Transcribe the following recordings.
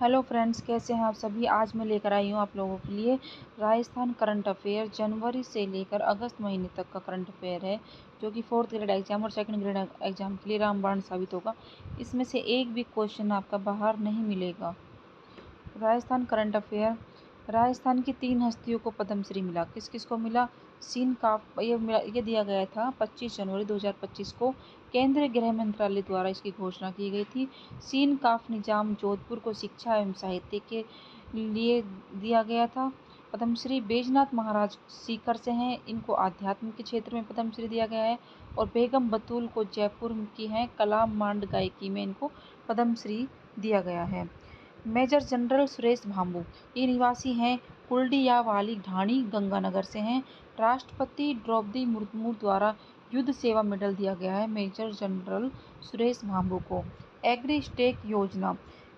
Hello friends, कैसे हैं आप सभी। आज मैं लेकर आई हूँ आप लोगों के लिए राजस्थान करंट अफेयर जनवरी से लेकर अगस्त महीने तक का करंट अफेयर है, जो कि 4th ग्रेड एग्जाम और 2nd ग्रेड एग्जाम के लिए रामबाण साबित होगा। इसमें से एक भी क्वेश्चन आपका बाहर नहीं मिलेगा। Rajasthan current affair. राजस्थान की 3 हस्तियों को पद्मश्री मिला। किस किस को मिला? सीन काफ ये दिया गया था 25 जनवरी 2025 को। केंद्रीय गृह मंत्रालय द्वारा इसकी घोषणा की गई थी। सीन काफ निजाम जोधपुर को शिक्षा एवं साहित्य के लिए दिया गया था। पद्मश्री बैजनाथ महाराज सीकर से हैं, इनको आध्यात्म के क्षेत्र में पद्मश्री दिया गया है। और बेगम बतूल को जयपुर की हैं, कला मांड गायकी में इनको पद्मश्री दिया गया है। मेजर जनरल सुरेश भांबू, ये निवासी हैं कुलडियावाली ढाणी गंगानगर से हैं। राष्ट्रपति द्रौपदी मुर्मू द्वारा युद्ध सेवा मेडल दिया गया है मेजर जनरल सुरेश भांबू को। एग्री स्टेक योजना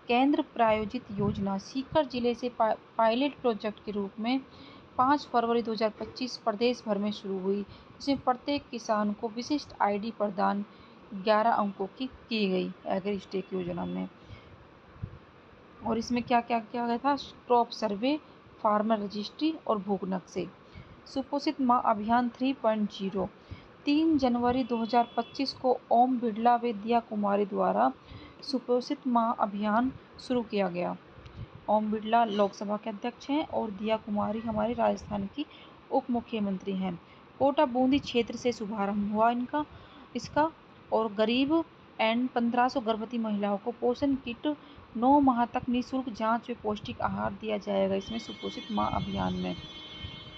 केंद्र प्रायोजित योजना सीकर जिले से पायलट प्रोजेक्ट के रूप में 5 फरवरी 2025 प्रदेश भर में शुरू हुई। इसमें प्रत्येक किसान को विशिष्ट आईडी प्रदान 11 अंकों की गई एग्री स्टेक योजना में। और इसमें क्या क्या किया गया था? क्रॉप सर्वे, फार्मर रजिस्ट्री और भूख नक्शे। सुपोषित माँ अभियान 3.0 3 जनवरी 2025 को ओम बिड़ला व दिया कुमारी द्वारा सुपोषित माँ अभियान शुरू किया गया। ओम बिड़ला लोकसभा के अध्यक्ष हैं और दिया कुमारी हमारे राजस्थान की उप मुख्यमंत्री हैं। कोटा बूंदी क्षेत्र से शुभारंभ हुआ इसका। और गरीब एंड 1500 गर्भवती महिलाओं को पोषण किट 9 माह तक निःशुल्क जांच व पौष्टिक आहार दिया जाएगा इसमें सुपोषित माँ अभियान में।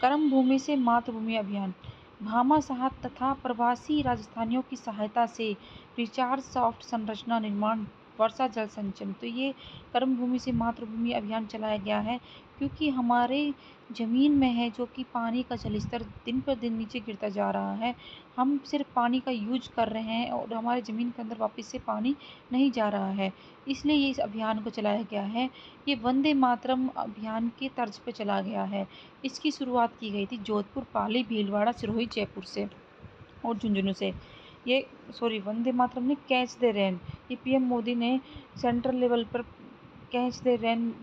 कर्म भूमि से मातृभूमि अभियान भामाशाह तथा प्रवासी राजस्थानियों की सहायता से रिचार्ज सॉफ्ट संरचना निर्माण वर्षा जल संचयन। तो ये कर्म भूमि से मातृभूमि अभियान चलाया गया है क्योंकि हमारे ज़मीन में है जो कि पानी का जलस्तर दिन पर दिन नीचे गिरता जा रहा है। हम सिर्फ पानी का यूज कर रहे हैं और हमारे ज़मीन के अंदर वापस से पानी नहीं जा रहा है, इसलिए ये इस अभियान को चलाया गया है। ये वंदे मातरम अभियान के तर्ज पे चला गया है। इसकी शुरुआत की गई थी जोधपुर, पाली, भीलवाड़ा, सिरोही, जयपुर से और झुंझुनू से। वंदे मातरम ने कैच द रेन, ये पीएम मोदी ने सेंट्रल लेवल पर कैच द रेन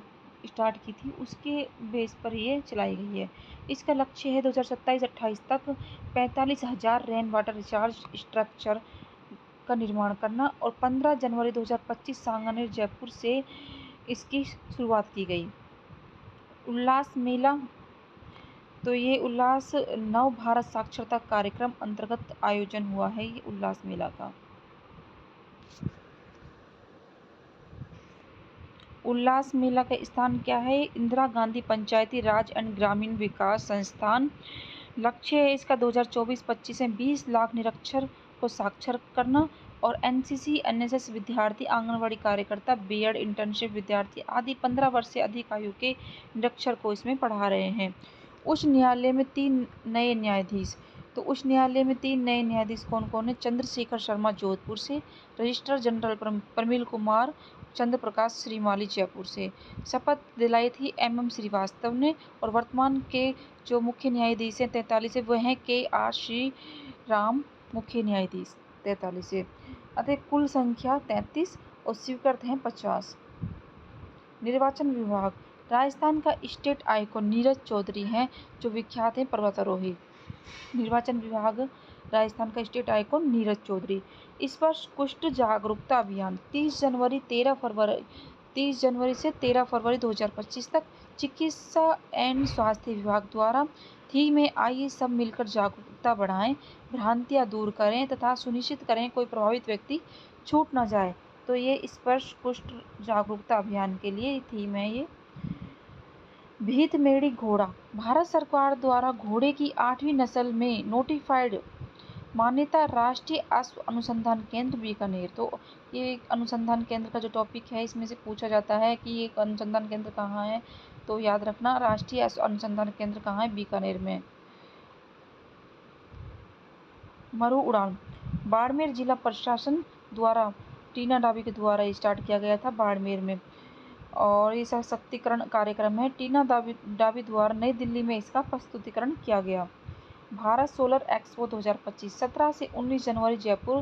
स्टार्ट की थी, उसके बेस पर ये चलाई गई है। इसका लक्ष्य है 2027-28 तक 45,000 रेन वाटर रिचार्ज स्ट्रक्चर का निर्माण करना। और 15 जनवरी 2025 सांगानेर, जयपुर से इसकी शुरुआत की गई। उल्लास मेला, तो ये उल्लास नव भारत साक्षरता कार्यक्रम अंतर्गत आयोजन हुआ है ये उल्लास मेला का। उल्लास मेला का स्थान क्या है? इंदिरा गांधी पंचायती राज एंड ग्रामीण विकास संस्थान। लक्ष्य है इसका 2024-25 में 20 लाख निरक्षर को साक्षर करना। और एनसीसी, एनएसएस विद्यार्थी, आंगनवाड़ी कार्यकर्ता, बीएड इंटर्नशिप विद्यार्थी आदि 15 वर्ष से अधिक आयु के निरक्षर को इसमें पढ़ा रहे हैं। उच्च न्यायालय में 3 नए न्यायाधीश। तो उच्च न्यायालय में 3 नए न्यायाधीश कौन कौन है? चंद्रशेखर शर्मा जोधपुर से, रजिस्ट्रार जनरल प्रमिल कुमार चंद्र प्रकाश श्रीमाली जयपुर से। शपथ दिलाई थी एमएम श्रीवास्तव ने। और वर्तमान के जो मुख्य न्यायाधीश हैं 43 से, वह हैं के.आर. श्रीराम मुख्य न्यायाधीश 43 से। अतः कुल संख्या 33 और स्वीकृत हैं 50। निर्वाचन विभाग, राजस्थान का स्टेट आइकॉन नीरज चौधरी हैं जो विख्यात हैं पर्वतारोही। निर्वाचन विभाग राजस्थान का स्टेट आइकॉन नीरज चौधरी। स्पर्श कुष्ठ जागरूकता अभियान 30 जनवरी से 13 फरवरी 2025 तक चिकित्सा एवं स्वास्थ्य विभाग द्वारा। थीम में आइए सब मिलकर जागरूकता बढ़ाएं, भ्रांतियां दूर करें तथा सुनिश्चित करें कोई प्रभावित व्यक्ति छूट न जाए। तो ये स्पर्श कुष्ठ जागरूकता अभियान के लिए थीम है ये। भीतमेड़ी घोड़ा, भारत सरकार द्वारा घोड़े की 8वीं नस्ल में नोटिफाइड मान्यता राष्ट्रीय अश्व अनुसंधान केंद्र बीकानेर। तो ये एक अनुसंधान केंद्र का जो टॉपिक है इसमें से पूछा जाता है कि ये अनुसंधान केंद्र कहाँ है, तो याद रखना राष्ट्रीय अश्व अनुसंधान केंद्र कहाँ है? बीकानेर में। मरु उड़ान, बाड़मेर जिला प्रशासन द्वारा टीना डाबी के द्वारा स्टार्ट किया गया था बाड़मेर में। और ये सशक्तिकरण कार्यक्रम है। टीना डाबी द्वारा नई दिल्ली में इसका प्रस्तुतिकरण किया गया। भारत सोलर एक्सपो 2025 17 से 19 जनवरी जयपुर,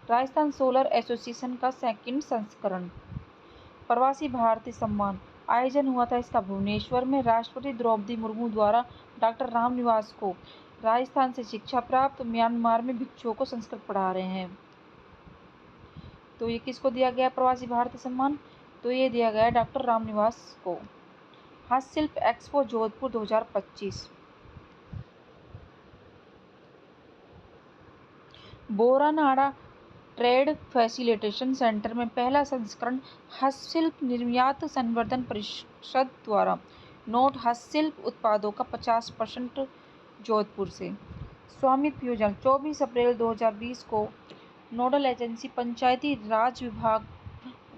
राजस्थान सोलर एसोसिएशन का 2nd संस्करण। प्रवासी भारतीय सम्मान, आयोजन हुआ था इसका भुवनेश्वर में। राष्ट्रपति द्रौपदी मुर्मू द्वारा डॉक्टर रामनिवास को राजस्थान से शिक्षा प्राप्त, म्यांमार में भिक्षुओं को संस्कृत पढ़ा रहे हैं। तो ये किसको दिया गया प्रवासी भारतीय सम्मान? तो ये दिया गया डॉक्टर रामनिवास को। हस्तशिल्प expo Jodhpur 2025। Boranada trade facilitation centre में पहला संस्करण हस्तशिल्प निर्यात संवर्धन परिषद द्वारा नोट हस्तशिल्प उत्पादों का 50% जोधपुर से। स्वामित्व योजना 24 अप्रैल 2020 को नोडल एजेंसी पंचायती राज विभाग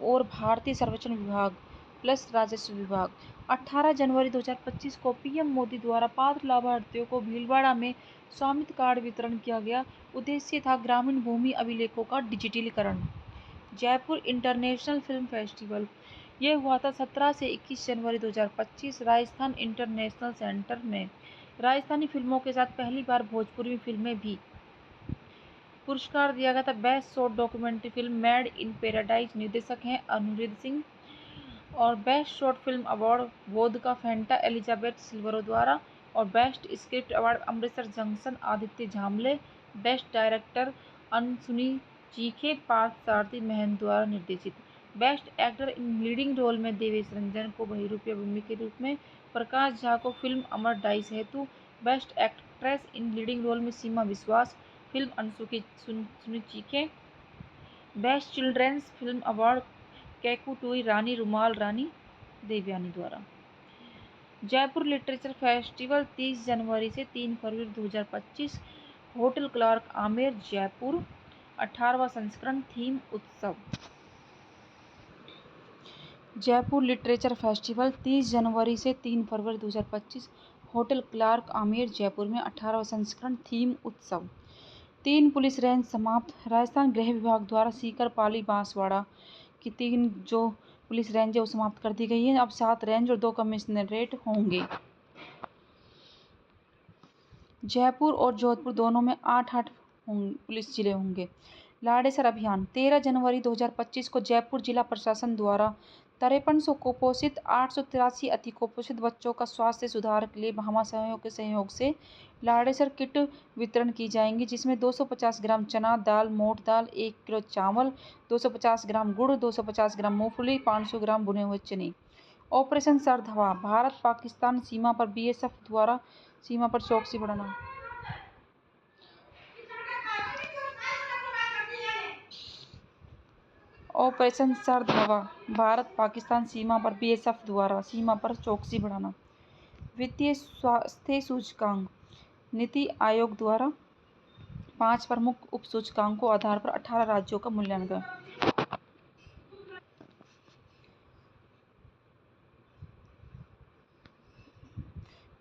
और भारतीय सर्वेक्षण विभाग प्लस राजस्व विभाग। 18 जनवरी 2025 को पीएम मोदी द्वारा पात्र लाभार्थियों को भीलवाड़ा में स्वामित्व कार्ड वितरण किया गया। उद्देश्य था ग्रामीण भूमि अभिलेखों का डिजिटलीकरण। जयपुर इंटरनेशनल फिल्म फेस्टिवल ये हुआ था 17 से 21 जनवरी 2025 राजस्थान इंटरनेशनल सेंटर में। राजस्थानी फिल्मों के साथ पहली बार भोजपुरी फिल्में भी। पुरस्कार दिया गया था best short documentary film made in Paradise, निर्देशक हैं अनुरुद्ध सिंह। और best short film award vodka Fanta Elizabeth Silvero द्वारा। और best script award Amritsar junction Aditya Jhamle. Best director Ansuni Cheekhe Parth Sarathi Mahant द्वारा निर्देशित। Best actor in leading role में देवेश रंजन को बहुरूपिया भूमि के रूप में, प्रकाश झा को फिल्म अमर डाइस हेतु। Best actress in leading role में Seema Biswas, film Ansuni Cheekhe. Best children's film award कैकुटुई रानी रुमाल रानी देवयानी द्वारा। जयपुर लिटरेचर फेस्टिवल 30 जनवरी से 3 फरवरी 2025 होटल क्लार्क आमेर जयपुर। 18वां संस्करण थीम उत्सव। जयपुर लिटरेचर फेस्टिवल 30 जनवरी से 3 फरवरी 2025 होटल क्लार्क आमेर जयपुर में 18वां संस्करण थीम उत्सव। 3 पुलिस रेंज समाप्त। राजस्थान गृह विभाग द्वारा सीकर, पाली, बांसवाड़ा की 3 जो पुलिस रेंज है वो समाप्त कर दी गई है। अब 7 रेंज और 2 कमिश्नरेट होंगे। जयपुर और जोधपुर दोनों में 8-8 पुलिस जिले होंगे। लाड़ेसर अभियान 13 जनवरी 2025 को जयपुर जिला प्रशासन द्वारा 5300 कुपोषित, 883 अति कुपोषित बच्चों का स्वास्थ्य सुधार के लिए भामा समूह के सहयोग से लाड़ेसर किट वितरण की जाएंगी, जिसमें 250 ग्राम चना दाल, मोठ दाल, 1 किलो चावल, 250 ग्राम गुड़, 250 ग्राम मूंगफली, 500 ग्राम भुने हुए चने। ऑपरेशन सर्द हवा भारत पाकिस्तान सीमा पर बीएसएफ द्वारा सीमा पर चौकसी बढ़ाना। ऑपरेशन सर्द हवा भारत पाकिस्तान सीमा पर बीएसएफ द्वारा सीमा पर चौकसी बढ़ाना। वित्तीय स्वास्थ्य सूचकांक नीति आयोग द्वारा 5 प्रमुख उप सूचकांकों आधार पर 18 राज्यों का मूल्यांकन।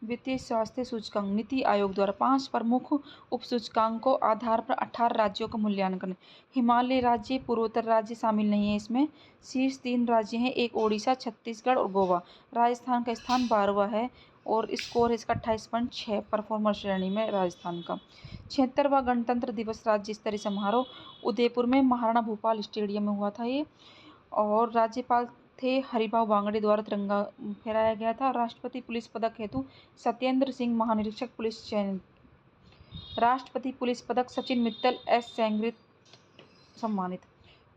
वित्तीय स्वास्थ्य सूचकांक नीति आयोग द्वारा 5 प्रमुख उप सूचकांकों आधार पर 18 राज्यों का मूल्यांकन। हिमालय राज्य, पूर्वोत्तर राज्य शामिल नहीं है इसमें। शीर्ष 3 राज्य हैं, एक ओडिशा, छत्तीसगढ़ और गोवा। राजस्थान का स्थान 12वां है और स्कोर है इसका 28.6 परफॉर्मर श्रेणी में राजस्थान का। 76वां गणतंत्र दिवस राज्य स्तरीय समारोह उदयपुर में महाराणा भूपाल स्टेडियम में हुआ था ये। और राज्यपाल थे हरिभाऊ बांगड़े द्वारा तिरंगा फहराया गया था। राष्ट्रपति पुलिस पदक हेतु सत्येंद्र सिंह महानिरीक्षक पुलिस चयनित। राष्ट्रपति पुलिस पदक सचिन मित्तल, एस सेंग्रित सम्मानित।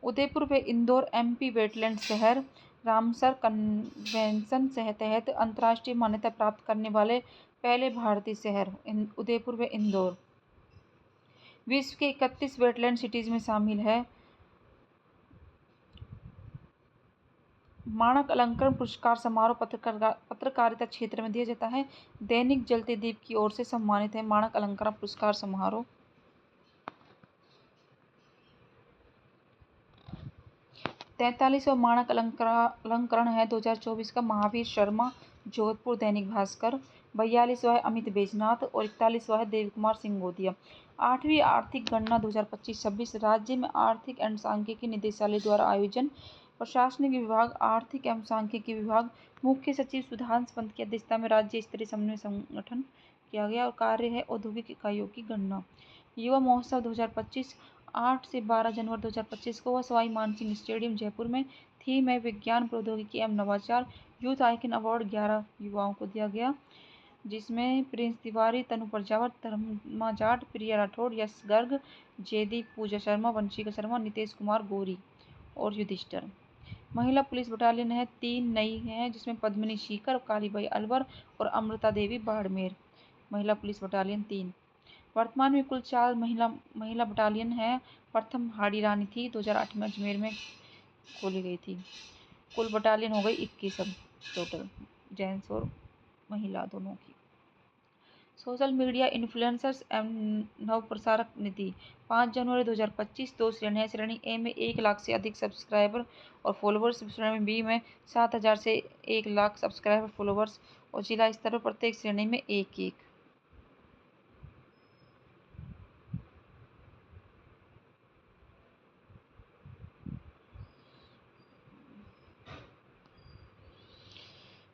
उदयपुर व इंदौर एमपी वेटलैंड शहर। रामसर कन्वेंशन तहत अंतर्राष्ट्रीय मान्यता प्राप्त करने वाले पहले भारतीय शहर उदयपुर व इंदौर। विश्व के 31 वेटलैंड सिटीज में शामिल है। माणक अलंकरण पुरस्कार समारोह पत्रकारिता क्षेत्र में दिया जाता है। दैनिक जलते दीप की ओर से सम्मानित है माणक अलंकरण पुरस्कार समारोह। 43वां माणक अलंकरण है 2024 का महावीर शर्मा, जोधपुर दैनिक भास्कर। 42वां है अमित बैजनाथ और 41वां है देव कुमार सिंगोदिया। 8वीं आर्थिक गणना 2025-26 राज्य में आर्थिक एवं सांख्यिकी निदेशालय द्वारा आयोजन। प्रशासनिक विभाग, आर्थिक एवं सांख्यिकी विभाग, मुख्य सचिव सुधांशु पंत की अध्यक्षता में राज्य स्तरीय समन्वय संगठन किया गया और कार्य है औद्योगिक इकाइयों की गणना। युवा महोत्सव 2025 8 से 12 जनवरी 2025 को सवाई मानसिंह स्टेडियम जयपुर में। थीम है विज्ञान, प्रौद्योगिकी एवं नवाचार। यूथ आइकन अवार्ड 11 युवाओं को दिया गया, जिसमें प्रिंस तिवारी, तनु प्रजापत, धर्मा जाट, प्रिया राठौड़, यश गर्ग, जयदीप, पूजा शर्मा, वंशिका शर्मा, नितेश कुमार गौरी और युधिष्ठर। महिला पुलिस बटालियन है 3 नई हैं, जिसमें पद्मिनी सीकर, कालीबाई अलवर और अमृता देवी बाड़मेर। महिला पुलिस बटालियन 3। वर्तमान में कुल 4 महिला बटालियन है। प्रथम हाड़ी रानी थी, 2008 में अजमेर में खोली गई थी। कुल बटालियन हो गई 21 अब टोटल, जेंट्स और महिला दोनों की। सोशल मीडिया इन्फ्लुएंसर्स एवं नव प्रसारक नीति। 5 जनवरी 2025 2 श्रेणियाँ। श्रेणी ए में 1 लाख से अधिक सब्सक्राइबर और फॉलोवर्स। श्रेणी बी में 7,000 से 1 लाख सब्सक्राइबर फॉलोवर्स और जिला स्तर पर प्रत्येक श्रेणी में 1-1।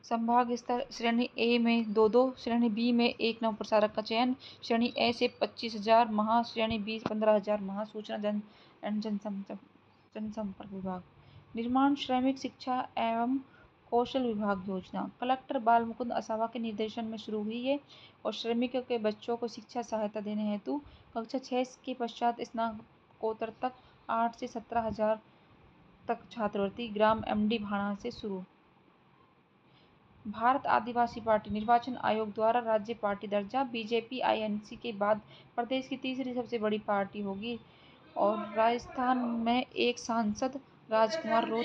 संभाग स्तर। श्रेणी ए में 2-2, श्रेणी बी में 1 नव प्रसारक का चयन। श्रेणी ए से 25,000 महा, श्रेणी बी 15,000 महा। सूचना जनसंपर्क विभाग। निर्माण श्रमिक शिक्षा एवं कौशल विभाग योजना कलेक्टर बाल मुकुंद असावा के निर्देशन में शुरू हुई है और श्रमिकों के बच्चों को शिक्षा सहायता देने हेतु कक्षा 6 के पश्चात स्नातकोत्तर तक 8 से 17,000 तक छात्रवृत्ति। ग्राम एमडी भाणा से शुरू। भारत आदिवासी पार्टी निर्वाचन आयोग द्वारा राज्य पार्टी दर्जा। बीजेपी आईएनसी के बाद प्रदेश की तीसरी सबसे बड़ी पार्टी होगी और राजस्थान में एक सांसद राजकुमार रोत